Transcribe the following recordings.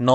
9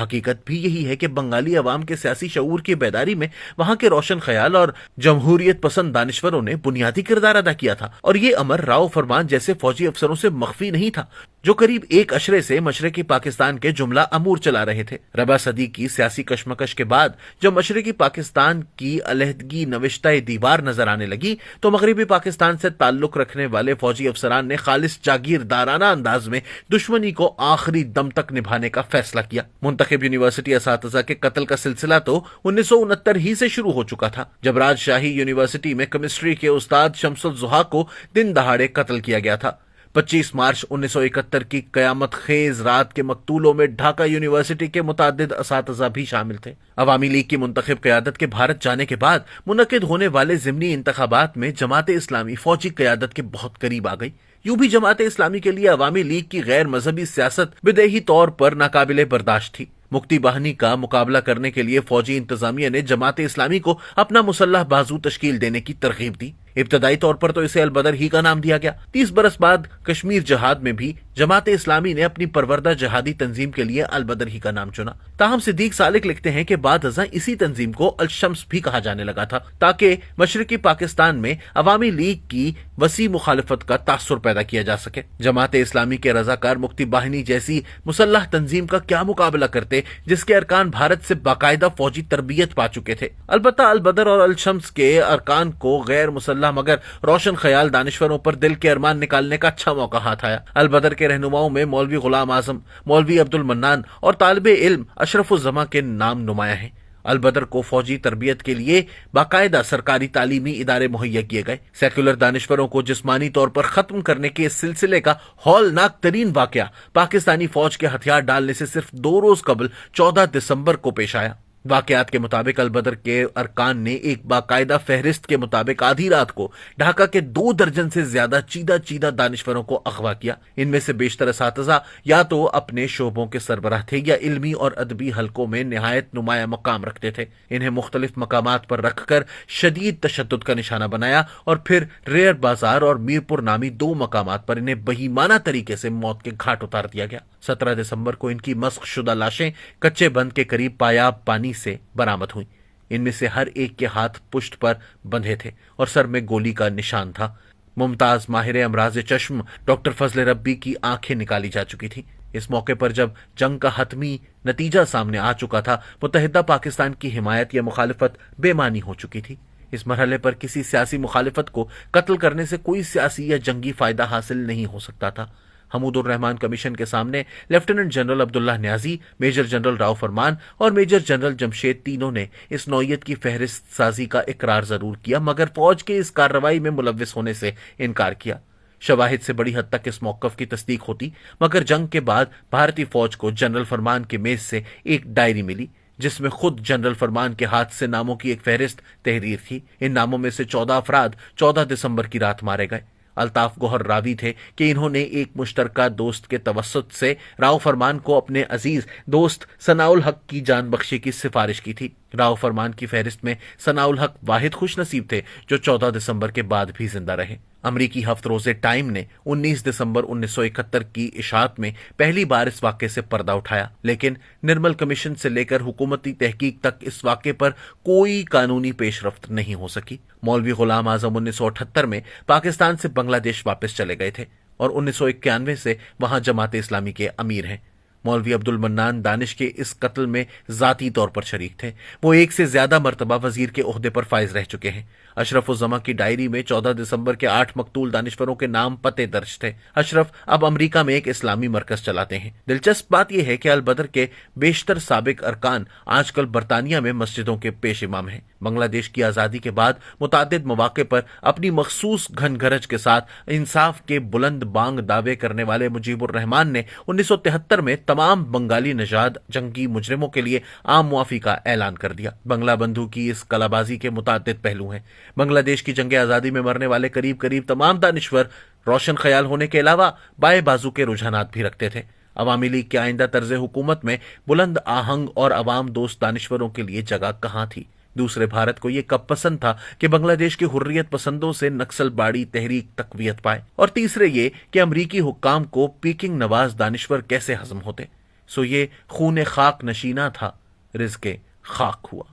حقیقت بھی یہی ہے کہ بنگالی عوام کے سیاسی شعور کی بیداری میں وہاں کے روشن خیال اور جمہوریت پسند دانشوروں نے بنیادی کردار ادا کیا تھا، اور یہ امر راؤ فرمان جیسے فوجی افسروں سے مخفی نہیں تھا جو قریب ایک عشرے سے مشرقی پاکستان کے جملہ امور چلا رہے تھے۔ ربع صدی کی سیاسی کشمکش کے بعد جب مشرقی پاکستان کی علیحدگی نوشتہ دیوار نظر آنے لگی تو مغربی پاکستان سے تعلق رکھنے والے فوجی افسران نے خالص جاگیردارانہ انداز میں دشمنی کو آخری دم تک نبھانے کا فیصلہ کیا۔ منتخب یونیورسٹی اساتذہ کے قتل کا سلسلہ تو 1969 ہی سے شروع ہو چکا تھا، جب راجشاہی یونیورسٹی میں کیمسٹری کے استاد شمس الضحیٰ کو دن دہاڑے قتل کیا گیا تھا۔ 25 مارچ 1971 کی قیامت خیز رات کے مقتولوں میں ڈھاکہ یونیورسٹی کے متعدد اساتذہ بھی شامل تھے۔ عوامی لیگ کی منتخب قیادت کے بھارت جانے کے بعد منعقد ہونے والے ضمنی انتخابات میں جماعت اسلامی فوجی قیادت کے بہت قریب آ گئی۔ یوں بھی جماعت اسلامی کے لیے عوامی لیگ کی غیر مذہبی سیاست بدیہی طور پر ناقابل برداشت تھی۔ مکتی باہنی کا مقابلہ کرنے کے لیے فوجی انتظامیہ نے جماعت اسلامی کو اپنا مسلح بازو تشکیل دینے کی ترغیب دی۔ ابتدائی طور پر تو اسے البدر ہی کا نام دیا گیا۔ 30 برس بعد کشمیر جہاد میں بھی جماعت اسلامی نے اپنی پروردہ جہادی تنظیم کے لیے البدر ہی کا نام چنا۔ تاہم صدیق سالک لکھتے ہیں کہ بعد ازاں اسی تنظیم کو الشمس بھی کہا جانے لگا تھا تاکہ مشرقی پاکستان میں عوامی لیگ کی وسیع مخالفت کا تاثر پیدا کیا جا سکے۔ جماعت اسلامی کے رضاکار مکتی باہنی جیسی مسلح تنظیم کا کیا مقابلہ کرتے جس کے ارکان بھارت سے باقاعدہ فوجی تربیت پا چکے تھے۔ البتہ البدر اور الشمس کے ارکان کو غیر مسلح مگر روشن خیال دانشوروں پر دل کے ارمان نکالنے کا اچھا موقع ہاتھ آیا۔ البدر کے رہنماؤں میں مولوی غلام اعظم، مولوی عبد المنان اور طالب علم اشرف الزماں کے نام نمایاں ہیں۔ البدر کو فوجی تربیت کے لیے باقاعدہ سرکاری تعلیمی ادارے مہیا کیے گئے۔ سیکولر دانشوروں کو جسمانی طور پر ختم کرنے کے اس سلسلے کا ہولناک ترین واقعہ پاکستانی فوج کے ہتھیار ڈالنے سے صرف 2 روز قبل 14 دسمبر کو پیش آیا۔ واقعات کے مطابق البدر کے ارکان نے ایک باقاعدہ فہرست کے مطابق آدھی رات کو ڈھاکہ کے 2 درجن سے زیادہ چیدہ دانشوروں کو اغوا کیا۔ ان میں سے بیشتر اساتذہ یا تو اپنے شعبوں کے سربراہ تھے یا علمی اور ادبی حلقوں میں نہایت نمایاں مقام رکھتے تھے۔ انہیں مختلف مقامات پر رکھ کر شدید تشدد کا نشانہ بنایا اور پھر ریئر بازار اور میرپور نامی 2 مقامات پر انہیں بہیمانہ طریقے سے موت کے گھاٹ اتار دیا گیا۔ 17 دسمبر کو ان کی مسخ شدہ لاشیں کچے بند کے قریب پایاب پانی سے برآمد ہوئیں۔ ان میں سے ہر ایک کے ہاتھ پشت پر بندھے تھے اور سر میں گولی کا نشان تھا۔ ممتاز ماہر امراض چشم ڈاکٹر فضل ربی کی آنکھیں نکالی جا چکی تھیں۔ اس موقع پر جب جنگ کا حتمی نتیجہ سامنے آ چکا تھا، متحدہ پاکستان کی حمایت یا مخالفت بے معنی ہو چکی تھی۔ اس مرحلے پر کسی سیاسی مخالفت کو قتل کرنے سے کوئی سیاسی یا جنگی فائدہ حاصل نہیں ہو سکتا تھا۔ حمود الرحمان کمیشن کے سامنے لیفٹیننٹ جنرل عبداللہ نیازی، میجر جنرل راؤ فرمان اور میجر جنرل جمشید تینوں نے اس نوعیت کی فہرست سازی کا اقرار ضرور کیا مگر فوج کے اس کارروائی میں ملوث ہونے سے انکار کیا۔ شواہد سے بڑی حد تک اس موقف کی تصدیق ہوتی مگر جنگ کے بعد بھارتی فوج کو جنرل فرمان کے میز سے ایک ڈائری ملی جس میں خود جنرل فرمان کے ہاتھ سے ناموں کی ایک فہرست تحریر تھی۔ ان ناموں میں سے 14 افراد 14 دسمبر کی رات مارے گئے۔ الطاف گوہر راوی تھے کہ انہوں نے ایک مشترکہ دوست کے توسط سے راؤ فرمان کو اپنے عزیز دوست ثناء الحق کی جان بخشی کی سفارش کی تھی۔ راؤ فرمان کی فہرست میں ثناء الحق واحد خوش نصیب تھے جو 14 دسمبر کے بعد بھی زندہ رہے۔ امریکی ہفت روزے ٹائم نے 19 دسمبر 1971 کی اشاعت میں پہلی بار اس واقعے سے پردہ اٹھایا، لیکن نرمل کمیشن سے لے کر حکومتی تحقیق تک اس واقعے پر کوئی قانونی پیش رفت نہیں ہو سکی۔ مولوی غلام اعظم 1978 میں پاکستان سے بنگلہ دیش واپس چلے گئے تھے اور 1991 سے وہاں جماعت اسلامی کے امیر ہیں۔ مولوی عبد المنان دانش کے اس قتل میں ذاتی طور پر شریک تھے۔ وہ 1 سے زیادہ مرتبہ وزیر کے عہدے پر فائز رہ چکے ہیں۔ اشرف الزماں کی ڈائری میں 14 دسمبر کے 8 مقتول دانشوروں کے نام پتے درج تھے۔ اشرف اب امریکہ میں ایک اسلامی مرکز چلاتے ہیں۔ دلچسپ بات یہ ہے کہ البدر کے بیشتر سابق ارکان آج کل برطانیہ میں مسجدوں کے پیش امام ہیں۔ بنگلہ دیش کی آزادی کے بعد متعدد مواقع پر اپنی مخصوص گھن گرج کے ساتھ انصاف کے بلند بانگ دعوے کرنے والے مجیب الرحمان نے 1973 میں تمام بنگالی نژاد جنگی مجرموں کے لیے عام معافی کا اعلان کر دیا۔ بنگلہ بندھو کی اس کلابازی کے متعدد پہلو ہیں۔ بنگلہ دیش کی جنگ آزادی میں مرنے والے قریب تمام دانشور روشن خیال ہونے کے علاوہ بائیں بازو کے رجحانات بھی رکھتے تھے۔ عوامی لیگ کے آئندہ طرز حکومت میں بلند آہنگ اور عوام دوست دانشوروں کے لیے جگہ کہاں تھی؟ دوسرے بھارت کو یہ کب پسند تھا کہ بنگلہ دیش کے حریت پسندوں سے نکسل باڑی تحریک تقویت پائے؟ اور تیسرے یہ کہ امریکی حکام کو پیکنگ نواز دانشور کیسے ہضم ہوتے؟ سو یہ خون خاک نشینہ تھا، رزق خاک ہوا۔